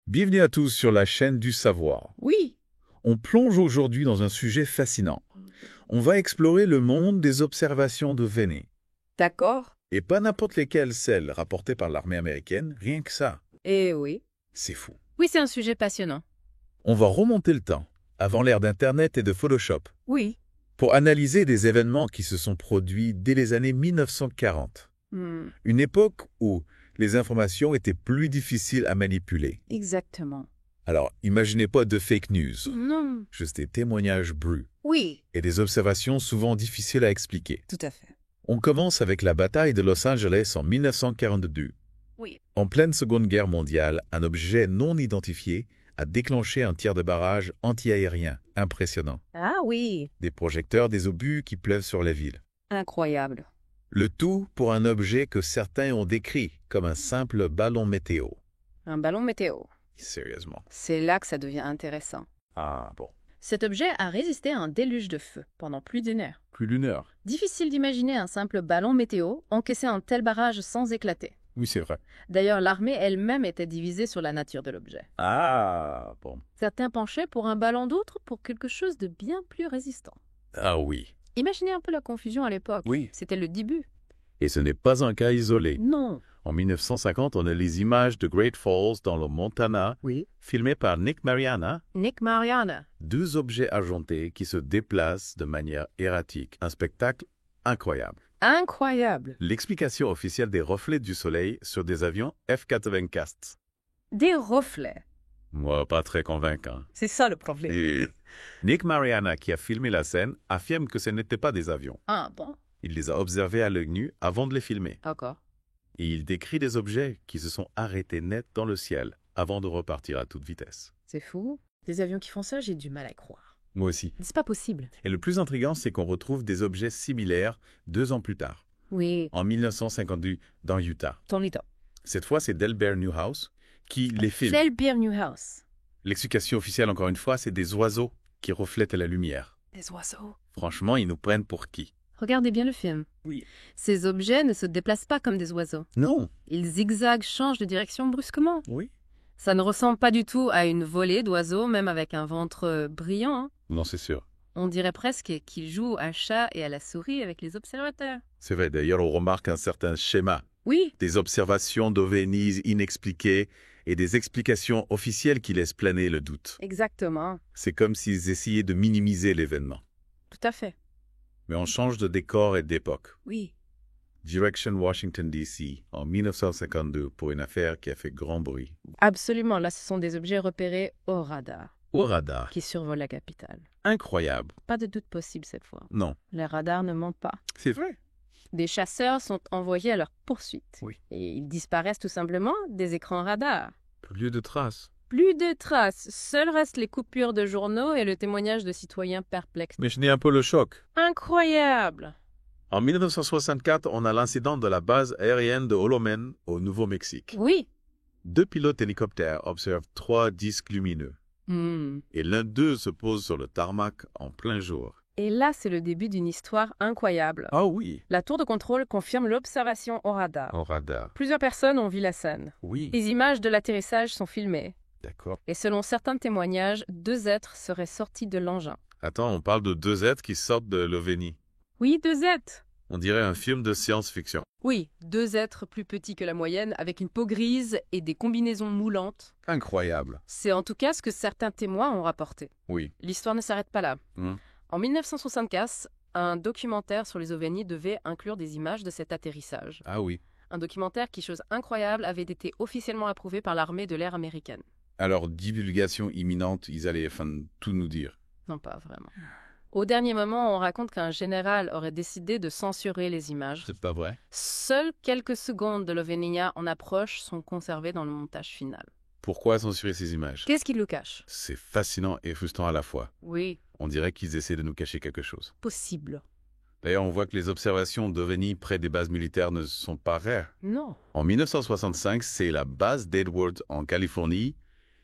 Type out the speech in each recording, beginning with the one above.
Bienvenue à tous sur la chaîne du savoir. Oui, On plonge aujourd'hui dans un sujet fascinant. On va explorer le monde des observations d'OVNI. d'accord. Et pas n'importe lesquelles, celles rapportées par l'armée américaine, rien que ça. Eh oui. C'est fou. Oui, c'est un sujet passionnant. On va remonter le temps, avant l'ère d'Internet et de Photoshop, Oui. pour analyser des événements qui se sont produits dès les années 1940. Une époque où les informations étaient plus difficiles à manipuler. Exactement. Alors, imaginez pas de fake news, Non. juste des témoignages bruts Oui, et des observations souvent difficiles à expliquer. tout à fait. On commence avec la bataille de Los Angeles en 1942. Oui. En pleine Seconde Guerre mondiale, un objet non identifié a déclenché un tir de barrage antiaérien impressionnant. Ah oui. Des projecteurs, des obus qui pleuvent sur la ville. Incroyable. Le tout pour un objet que certains ont décrit comme un simple ballon météo. Un ballon météo. Sérieusement. C'est là que ça devient intéressant. Ah bon. Cet objet a résisté à un déluge de feu pendant plus d'une heure. Plus d'une heure. Difficile d'imaginer un simple ballon météo encaisser un tel barrage sans éclater. Oui, c'est vrai. D'ailleurs, l'armée elle-même était divisée sur la nature de l'objet. Ah bon. Certains penchaient pour un ballon, d'autres pour quelque chose de bien plus résistant. Ah oui. Imaginez un peu la confusion à l'époque. Oui. C'était le début. Et ce n'est pas un cas isolé. Non. En 1950, on a les images de Great Falls dans le Montana, Oui. filmées par Nick Mariana, Nick Mariana. deux objets argentés qui se déplacent de manière erratique. Un spectacle incroyable. Incroyable. L'explication officielle des reflets du soleil sur des avions F-84. Des reflets. Moi, pas très convaincant. C'est ça le problème. Et Nick Mariana, qui a filmé la scène, affirme que ce n'étaient pas des avions. Ah bon. Il les a observés à l'œil nu avant de les filmer. D'accord. Et il décrit des objets qui se sont arrêtés net dans le ciel avant de repartir à toute vitesse. C'est fou. Des avions qui font ça, j'ai du mal à y croire. Moi aussi. C'est pas possible. Et le plus intriguant, c'est qu'on retrouve des objets similaires 2 ans plus tard, Oui. en 1952, dans Utah. Ton état. Cette fois, c'est Delbert Newhouse qui les filme. Delbert Newhouse. L'explication officielle, encore une fois, c'est des oiseaux qui reflètent la lumière. Des oiseaux. Franchement, ils nous prennent pour qui? Regardez bien le film. Oui. Ces objets ne se déplacent pas comme des oiseaux. Non. Ils zigzaguent, changent de direction brusquement. Oui. Ça ne ressemble pas du tout à une volée d'oiseaux, même avec un ventre brillant, hein. Non, c'est sûr. On dirait presque qu'ils jouent à chat et à la souris avec les observateurs. C'est vrai, d'ailleurs, on remarque un certain schéma. Oui. Des observations d'OVNIs inexpliquées et des explications officielles qui laissent planer le doute. Exactement. C'est comme s'ils essayaient de minimiser l'événement. Tout à fait. Mais on change de décor et d'époque. Oui. Direction Washington, D.C., en 1952, pour une affaire qui a fait grand bruit. Absolument. Là, ce sont des objets repérés au radar Au radar. qui survolent la capitale. Incroyable. Pas de doute possible cette fois. Non. Les radars ne mentent pas. C'est vrai. Des chasseurs sont envoyés à leur poursuite. Oui. Et ils disparaissent tout simplement des écrans radars. Plus de traces. Plus de traces. Seuls restent les coupures de journaux et le témoignage de citoyens perplexes. Mais je n'ai un peu le choc. Incroyable. En 1964, on a l'incident de la base aérienne de Holloman au Nouveau-Mexique. Oui. 2 pilotes hélicoptères observent 3 disques lumineux. Et l'un d'eux se pose sur le tarmac en plein jour. Et là, c'est le début d'une histoire incroyable. Ah oui. La tour de contrôle confirme l'observation au radar. Au radar. Plusieurs personnes ont vu la scène. Oui. Les images de l'atterrissage sont filmées. D'accord. Et selon certains témoignages, 2 êtres seraient sortis de l'engin. Attends, on parle de 2 êtres qui sortent de l'OVNI. Oui, 2 êtres. On dirait un film de science-fiction. Oui, 2 êtres plus petits que la moyenne, avec une peau grise et des combinaisons moulantes. Incroyable. C'est en tout cas ce que certains témoins ont rapporté. Oui. L'histoire ne s'arrête pas là. Hmm. En 1975, un documentaire sur les OVNI devait inclure des images de cet atterrissage. Ah oui. Un documentaire qui, chose incroyable, avait été officiellement approuvé par l'armée de l'air américaine. Alors, divulgation imminente, ils allaient tout nous dire. Non, pas vraiment. Au dernier moment, on raconte qu'un général aurait décidé de censurer les images. C'est pas vrai? Seules quelques secondes de l'OVNIA en approche sont conservées dans le montage final. Pourquoi censurer ces images? Qu'est-ce qui le cache? C'est fascinant et frustrant à la fois. Oui, On dirait qu'ils essaient de nous cacher quelque chose. possible. D'ailleurs, on voit que les observations d'OVNI près des bases militaires ne sont pas rares. Non. En 1965, c'est la base d'Edwards en Californie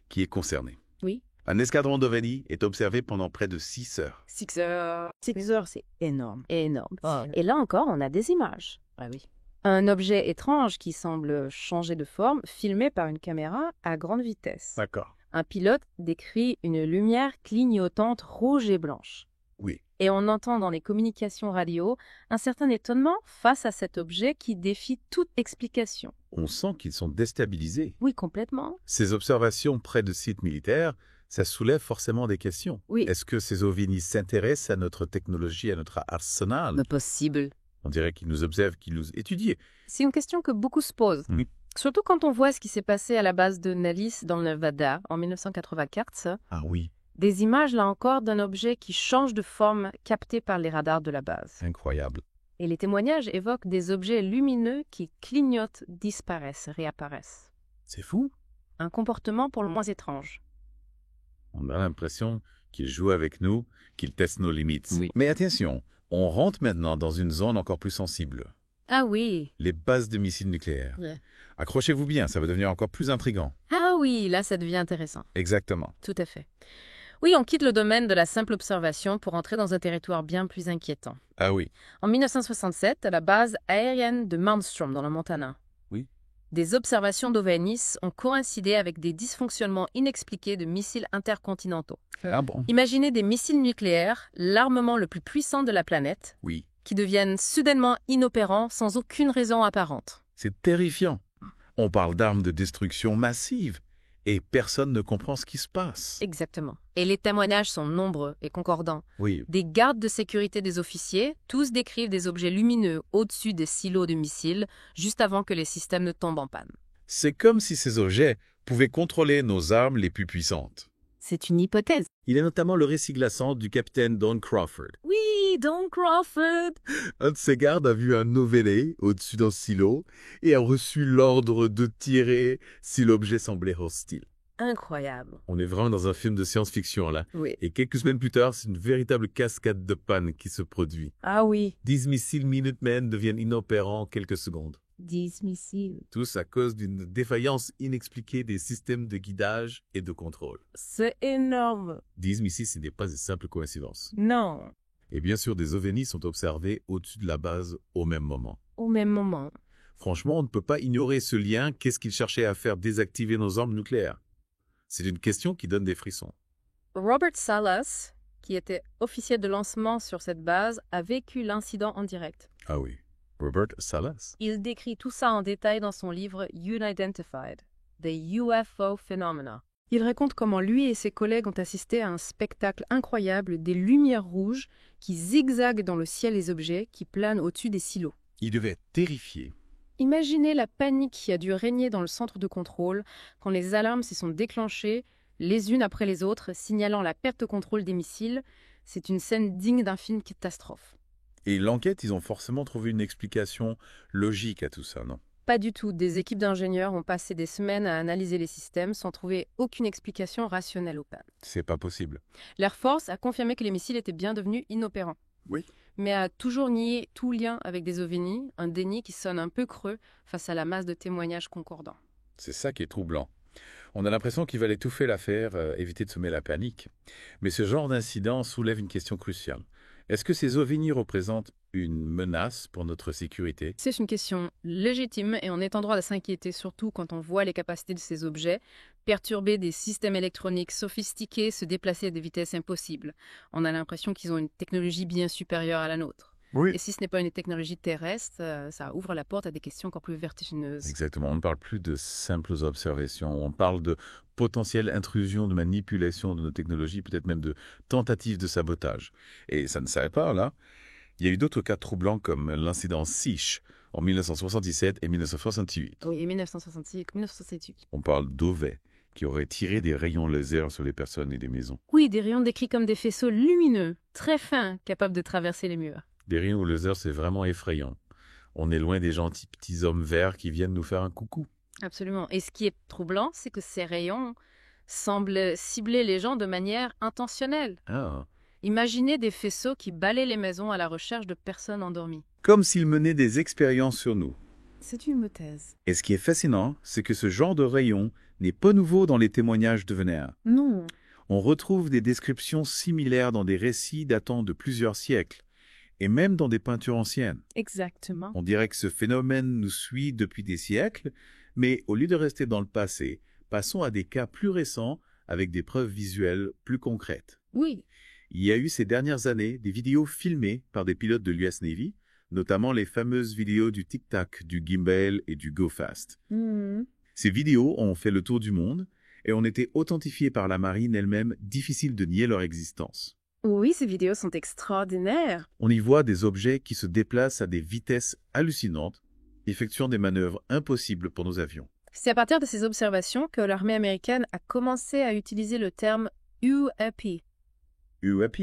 qui est concernée. Oui. Un escadron d'OVNI est observé pendant près de 6 heures. 6 heures. 6 heures, c'est énorme. Énorme. Oh, Et là encore, on a des images. ah oui. Un objet étrange qui semble changer de forme, filmé par une caméra à grande vitesse. D'accord. Un pilote décrit une lumière clignotante rouge et blanche. Oui. Et on entend dans les communications radio un certain étonnement face à cet objet qui défie toute explication. On sent qu'ils sont déstabilisés. Oui, complètement. Ces observations près de sites militaires, ça soulève forcément des questions. Oui. Est-ce que ces ovnis s'intéressent à notre technologie, à notre arsenal? Possible. On dirait qu'ils nous observent, qu'ils nous étudient. C'est une question que beaucoup se posent. Oui. Surtout quand on voit ce qui s'est passé à la base de Nellis dans le Nevada en 1984. Ah oui, Des images, là encore, d'un objet qui change de forme capté par les radars de la base. incroyable. Et les témoignages évoquent des objets lumineux qui clignotent, disparaissent, réapparaissent. C'est fou. Un comportement pour le moins étrange. On a l'impression qu'ils jouent avec nous, qu'ils testent nos limites. Oui. Mais attention, on rentre maintenant dans une zone encore plus sensible. Ah oui. Les bases de missiles nucléaires. Ouais. Accrochez-vous bien, ça va devenir encore plus intriguant. Ah oui, là ça devient intéressant. Exactement. Tout à fait. Oui, on quitte le domaine de la simple observation pour entrer dans un territoire bien plus inquiétant. Ah oui. En 1967, à la base aérienne de Malmstrom dans le Montana. Oui. Des observations d'OVNIs ont coïncidé avec des dysfonctionnements inexpliqués de missiles intercontinentaux. Ah bon? Imaginez des missiles nucléaires, l'armement le plus puissant de la planète, Oui. qui deviennent soudainement inopérants sans aucune raison apparente. C'est terrifiant. On parle d'armes de destruction massive et personne ne comprend ce qui se passe. Exactement. Et les témoignages sont nombreux et concordants. Oui. Des gardes de sécurité des officiers, tous décrivent des objets lumineux au-dessus des silos de missiles, juste avant que les systèmes ne tombent en panne. C'est comme si ces objets pouvaient contrôler nos armes les plus puissantes. C'est une hypothèse. Il y a notamment le récit glaçant du capitaine Don Crawford. Oui, Don Crawford. Un de ses gardes a vu un ovellé au-dessus d'un silo et a reçu l'ordre de tirer si l'objet semblait hostile. Incroyable. On est vraiment dans un film de science-fiction là. Oui. Et quelques semaines plus tard, c'est une véritable cascade de panne qui se produit. Ah oui. 10 missiles Minutemen deviennent inopérants en quelques secondes. 10 missiles. Tous à cause d'une défaillance inexpliquée des systèmes de guidage et de contrôle. C'est énorme. 10 missiles, ce n'est pas une simple coïncidence. Non. Et bien sûr, des ovnis sont observés au-dessus de la base au même moment. Au même moment. Franchement, on ne peut pas ignorer ce lien. Qu'est-ce qu'ils cherchaient à faire désactiver nos armes nucléaires? C'est une question qui donne des frissons. Robert Salas, qui était officier de lancement sur cette base, a vécu l'incident en direct. Ah oui, Robert Salas. Il décrit tout ça en détail dans son livre Unidentified, The UFO Phenomena. Il raconte comment lui et ses collègues ont assisté à un spectacle incroyable des lumières rouges qui zigzaguent dans le ciel les objets qui planent au-dessus des silos. Il devait être terrifié. Imaginez la panique qui a dû régner dans le centre de contrôle quand les alarmes se sont déclenchées, les unes après les autres, signalant la perte de contrôle des missiles. C'est une scène digne d'un film catastrophe. Et l'enquête, ils ont forcément trouvé une explication logique à tout ça, non? Pas du tout. Des équipes d'ingénieurs ont passé des semaines à analyser les systèmes sans trouver aucune explication rationnelle aux pannes. C'est pas possible. L'Air Force a confirmé que les missiles étaient bien devenus inopérants. Oui. Mais a toujours nié tout lien avec des ovnis, un déni qui sonne un peu creux face à la masse de témoignages concordants. C'est ça qui est troublant. On a l'impression qu'il va étouffer l'affaire, éviter de semer la panique. Mais ce genre d'incident soulève une question cruciale. Est-ce que ces ovnis représentent une menace pour notre sécurité? C'est une question légitime et on est en droit de s'inquiéter, surtout quand on voit les capacités de ces objets, perturber des systèmes électroniques sophistiqués, se déplacer à des vitesses impossibles. On a l'impression qu'ils ont une technologie bien supérieure à la nôtre. Oui. Et si ce n'est pas une technologie terrestre, ça ouvre la porte à des questions encore plus vertigineuses. Exactement. On ne parle plus de simples observations. On parle de potentielle intrusion, de manipulation de nos technologies, peut-être même de tentatives de sabotage. Et ça ne s'arrête pas là. Il y a eu d'autres cas troublants comme l'incident Sich en 1977 et 1968. Oui, et 1968. On parle d'OVNIs qui auraient tiré des rayons laser sur les personnes et les maisons. Oui, des rayons décrits comme des faisceaux lumineux, très fins, capables de traverser les murs. Des rayons laser, c'est vraiment effrayant. On est loin des gentils petits hommes verts qui viennent nous faire un coucou. Absolument. Et ce qui est troublant, c'est que ces rayons semblent cibler les gens de manière intentionnelle. Ah. Imaginez des faisceaux qui balaient les maisons à la recherche de personnes endormies. Comme s'ils menaient des expériences sur nous. C'est une hypothèse. Et ce qui est fascinant, c'est que ce genre de rayon n'est pas nouveau dans les témoignages de Venère. Non. On retrouve des descriptions similaires dans des récits datant de plusieurs siècles. et même dans des peintures anciennes. Exactement. On dirait que ce phénomène nous suit depuis des siècles, mais au lieu de rester dans le passé, passons à des cas plus récents avec des preuves visuelles plus concrètes. Oui. Il y a eu ces dernières années des vidéos filmées par des pilotes de l'US Navy, notamment les fameuses vidéos du Tic Tac, du Gimbal et du Go Fast. Ces vidéos ont fait le tour du monde et ont été authentifiées par la marine elle-même, difficile de nier leur existence. Oui, ces vidéos sont extraordinaires. On y voit des objets qui se déplacent à des vitesses hallucinantes, effectuant des manœuvres impossibles pour nos avions. C'est à partir de ces observations que l'armée américaine a commencé à utiliser le terme UAP, UAP.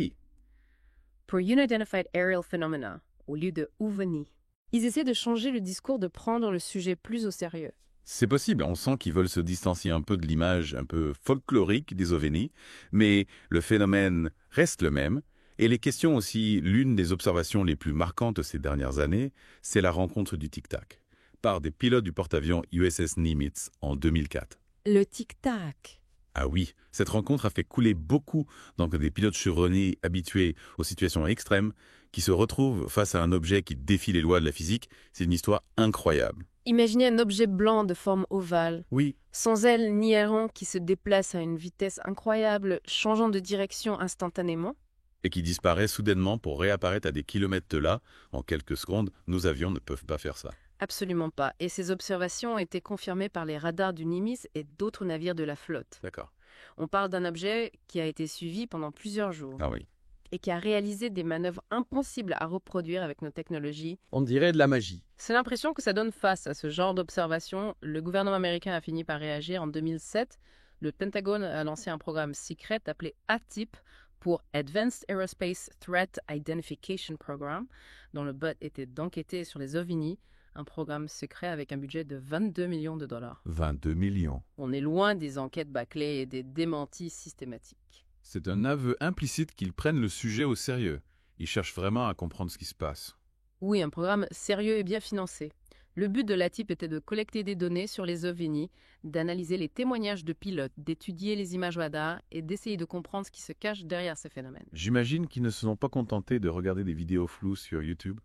pour Unidentified Aerial Phenomena, au lieu de OVNI. Ils essaient de changer le discours, de prendre le sujet plus au sérieux. C'est possible, on sent qu'ils veulent se distancier un peu de l'image un peu folklorique des ovnis, mais le phénomène reste le même. Et les questions aussi, l'une des observations les plus marquantes de ces dernières années, c'est la rencontre du Tic Tac, par des pilotes du porte-avions USS Nimitz en 2004. Le tic-tac. Ah oui, cette rencontre a fait couler beaucoup donc des pilotes chevronnés habitués aux situations extrêmes qui se retrouvent face à un objet qui défie les lois de la physique. C'est une histoire incroyable. Imaginez un objet blanc de forme ovale, Oui, sans ailes ni ailerons, qui se déplace à une vitesse incroyable, changeant de direction instantanément. et qui disparaît soudainement pour réapparaître à des kilomètres de là. En quelques secondes, nos avions ne peuvent pas faire ça. Absolument pas. Et ces observations ont été confirmées par les radars du Nimitz et d'autres navires de la flotte. D'accord. On parle d'un objet qui a été suivi pendant plusieurs jours Ah oui. et qui a réalisé des manœuvres impossibles à reproduire avec nos technologies. On dirait de la magie. C'est l'impression que ça donne face à ce genre d'observation. Le gouvernement américain a fini par réagir en 2007. Le Pentagone a lancé un programme secret appelé ATIP pour Advanced Aerospace Threat Identification Program, dont le but était d'enquêter sur les ovnis, un programme secret avec un budget de 22 millions de dollars. 22 millions. On est loin des enquêtes bâclées et des démentis systématiques. C'est un aveu implicite qu'ils prennent le sujet au sérieux. Ils cherchent vraiment à comprendre ce qui se passe. Oui, un programme sérieux et bien financé. Le but de l'ATIP était de collecter des données sur les ovnis, d'analyser les témoignages de pilotes, d'étudier les images radar et d'essayer de comprendre ce qui se cache derrière ces phénomènes. J'imagine qu'ils ne se sont pas contentés de regarder des vidéos floues sur YouTube.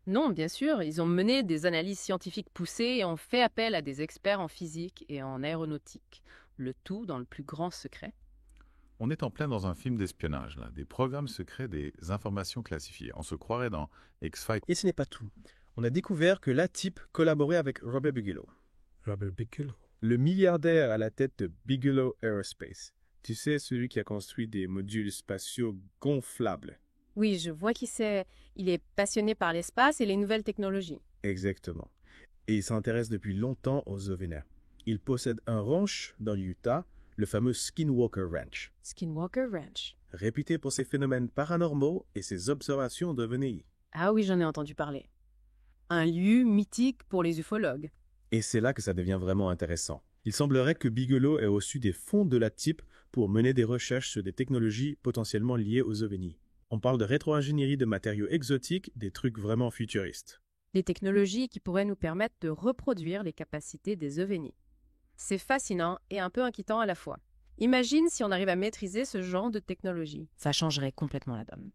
Non, bien sûr, ils ont mené des analyses scientifiques poussées et ont fait appel à des experts en physique et en aéronautique, le tout dans le plus grand secret. On est en plein dans un film d'espionnage, là. Des programmes secrets, des informations classifiées. On se croirait dans X-Files. Et ce n'est pas tout. On a découvert que l'ATIP collaborait avec Robert Bigelow, Robert Bigelow. le milliardaire à la tête de Bigelow Aerospace. Tu sais, celui qui a construit des modules spatiaux gonflables. Oui, je vois qui c'est. Il est passionné par l'espace et les nouvelles technologies. Exactement. Et il s'intéresse depuis longtemps aux ovnis. Il possède un ranch dans l'Utah, le fameux Skinwalker Ranch, Skinwalker Ranch. réputé pour ses phénomènes paranormaux et ses observations d'ovnis. Ah oui, j'en ai entendu parler. Un lieu mythique pour les ufologues. Et c'est là que ça devient vraiment intéressant. Il semblerait que Bigelow ait reçu des fonds de la TIP pour mener des recherches sur des technologies potentiellement liées aux ovnis. On parle de rétro-ingénierie de matériaux exotiques, des trucs vraiment futuristes. Des technologies qui pourraient nous permettre de reproduire les capacités des ovnis. C'est fascinant et un peu inquiétant à la fois. Imagine si on arrive à maîtriser ce genre de technologie. Ça changerait complètement la donne.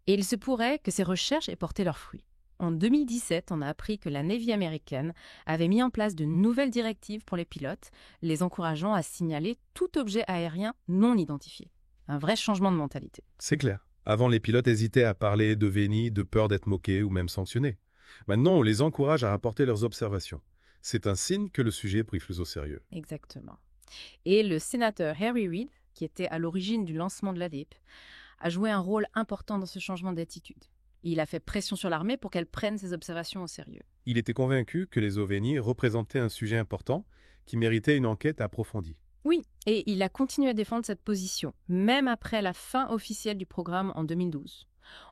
Et il se pourrait que ces recherches aient porté leurs fruits. En 2017, on a appris que la Navy américaine avait mis en place de nouvelles directives pour les pilotes, les encourageant à signaler tout objet aérien non identifié. Un vrai changement de mentalité. C'est clair. Avant, les pilotes hésitaient à parler d'ovnis de peur d'être moqués ou même sanctionnés. Maintenant, on les encourage à rapporter leurs observations. C'est un signe que le sujet est pris plus au sérieux. Exactement. Et le sénateur Harry Reid, qui était à l'origine du lancement de l'ADIP, a joué un rôle important dans ce changement d'attitude. Il a fait pression sur l'armée pour qu'elle prenne ses observations au sérieux. Il était convaincu que les ovnis représentaient un sujet important qui méritait une enquête approfondie. Oui, et il a continué à défendre cette position, même après la fin officielle du programme en 2012.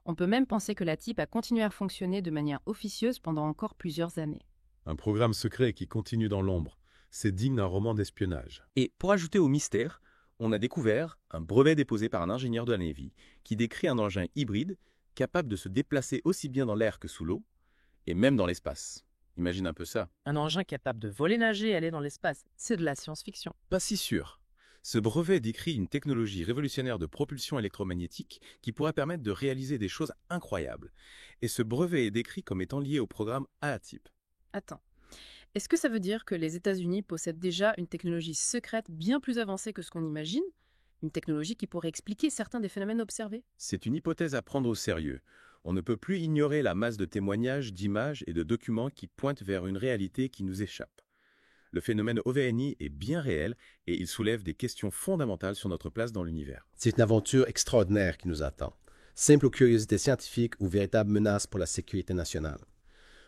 On peut même penser que la TIP a continué à fonctionner de manière officieuse pendant encore plusieurs années. Un programme secret qui continue dans l'ombre. C'est digne d'un roman d'espionnage. Et pour ajouter au mystère, on a découvert un brevet déposé par un ingénieur de la Navy qui décrit un engin hybride capable de se déplacer aussi bien dans l'air que sous l'eau, et même dans l'espace. Imagine un peu ça. Un engin capable de voler, nager et aller dans l'espace. C'est de la science-fiction. Pas si sûr. Ce brevet décrit une technologie révolutionnaire de propulsion électromagnétique qui pourrait permettre de réaliser des choses incroyables. Et ce brevet est décrit comme étant lié au programme AATIP. Attends. Est-ce que ça veut dire que les États-Unis possèdent déjà une technologie secrète bien plus avancée que ce qu'on imagine? Une technologie qui pourrait expliquer certains des phénomènes observés? C'est une hypothèse à prendre au sérieux. On ne peut plus ignorer la masse de témoignages, d'images et de documents qui pointent vers une réalité qui nous échappe. Le phénomène OVNI est bien réel et il soulève des questions fondamentales sur notre place dans l'univers. C'est une aventure extraordinaire qui nous attend. Simple curiosité scientifique ou véritable menace pour la sécurité nationale.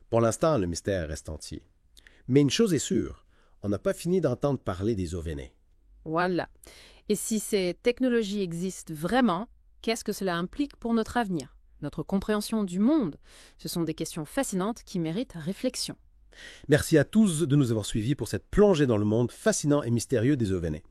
Pour l'instant, le mystère reste entier. Mais une chose est sûre, on n'a pas fini d'entendre parler des OVNI. Voilà. Et si ces technologies existent vraiment, qu'est-ce que cela implique pour notre avenir, notre compréhension du monde? Ce sont des questions fascinantes qui méritent réflexion. Merci à tous de nous avoir suivis pour cette plongée dans le monde fascinant et mystérieux des OVNI.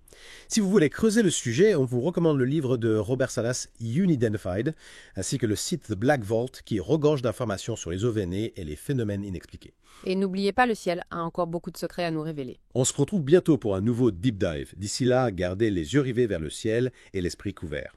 Si vous voulez creuser le sujet, on vous recommande le livre de Robert Salas, Unidentified, ainsi que le site The Black Vault qui regorge d'informations sur les OVNI et les phénomènes inexpliqués. Et n'oubliez pas, le ciel a encore beaucoup de secrets à nous révéler. On se retrouve bientôt pour un nouveau Deep Dive. D'ici là, gardez les yeux rivés vers le ciel et l'esprit couvert.